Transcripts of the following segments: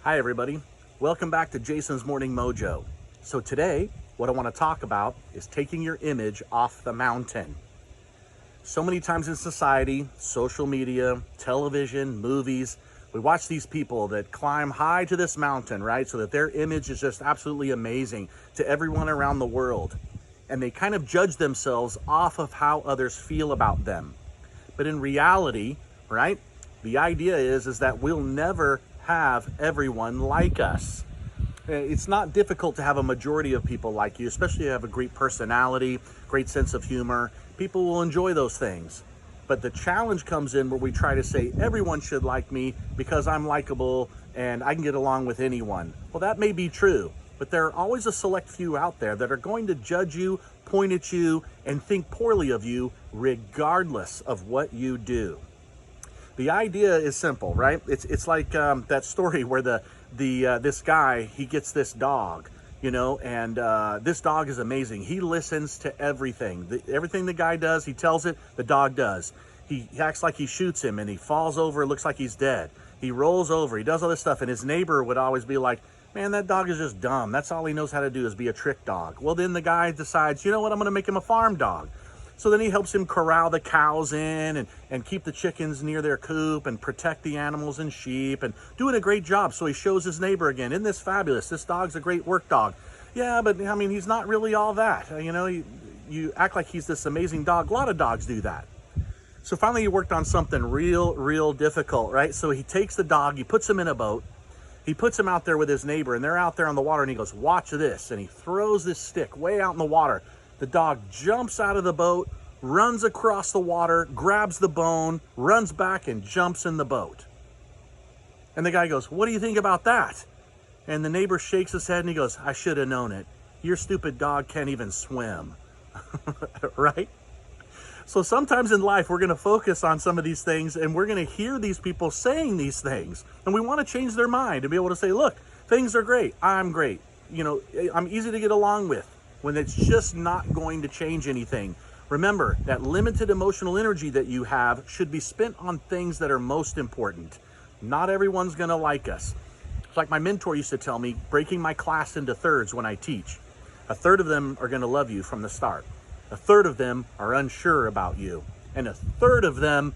Hi everybody, welcome back to Jason's Morning Mojo. So today, what I want to talk about is taking your image off the mountain. So many times in society, social media, television, movies, we watch these people that climb high to this mountain, right? So that their image is just absolutely amazing to everyone around the world. And they kind of judge themselves off of how others feel about them. But in reality, right, the idea is that we'll never have everyone like us. It's not difficult to have a majority of people like you, especially if you have a great personality, great sense of humor. People will enjoy those things. But the challenge comes in where we try to say everyone should like me because I'm likable and I can get along with anyone. Well, that may be true, but there are always a select few out there that are going to judge you, point at you, and think poorly of you regardless of what you do. The idea is simple, right? It's like that story where this guy, he gets this dog, and this dog is amazing. He listens to everything. Everything the guy does, he tells it, the dog does. He acts like he shoots him and he falls over, it looks like he's dead. He rolls over, he does all this stuff, and his neighbor would always be like, man, that dog is just dumb. That's all he knows how to do is be a trick dog. Well, then the guy decides, you know what, I'm gonna make him a farm dog. So then he helps him corral the cows in and keep the chickens near their coop and protect the animals and sheep and doing a great job. So he shows his neighbor again, isn't this fabulous? This dog's a great work dog. Yeah, but I mean, he's not really all that. You act like he's this amazing dog. A lot of dogs do that. So finally he worked on something real difficult, right? So he takes the dog, he puts him in a boat, he puts him out there with his neighbor, and they're out there on the water, and he goes, watch this. And he throws this stick way out in the water. The dog jumps out of the boat, runs across the water, grabs the bone, runs back and jumps in the boat. And the guy goes, what do you think about that? And the neighbor shakes his head and he goes, I should have known it. Your stupid dog can't even swim. Right? So sometimes in life, we're going to focus on some of these things and we're going to hear these people saying these things. And we want to change their mind and be able to say, look, things are great. I'm great. I'm easy to get along with, when it's just not going to change anything. Remember, that limited emotional energy that you have should be spent on things that are most important. Not everyone's gonna like us. It's like my mentor used to tell me, breaking my class into thirds when I teach. A third of them are gonna love you from the start. A third of them are unsure about you. And a third of them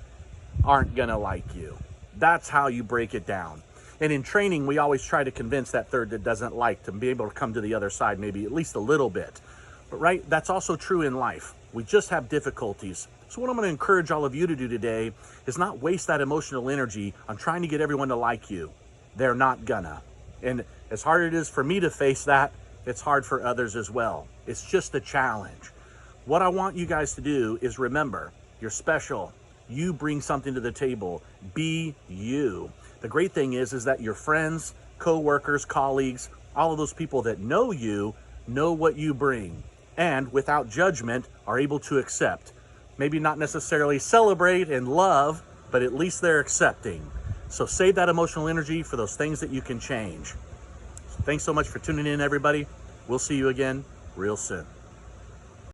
aren't gonna like you. That's how you break it down. And in training, we always try to convince that third that doesn't like to be able to come to the other side, maybe at least a little bit. But right, that's also true in life. We just have difficulties. So what I'm going to encourage all of you to do today is not waste that emotional energy on trying to get everyone to like you. They're not gonna. And as hard as it is for me to face that, it's hard for others as well. It's just a challenge. What I want you guys to do is remember, you're special. You bring something to the table. Be you. The great thing is that your friends, co-workers, colleagues, all of those people that know you know what you bring, and without judgment are able to accept. Maybe not necessarily celebrate and love, but at least they're accepting. So save that emotional energy for those things that you can change. So thanks so much for tuning in, everybody. We'll see you again real soon.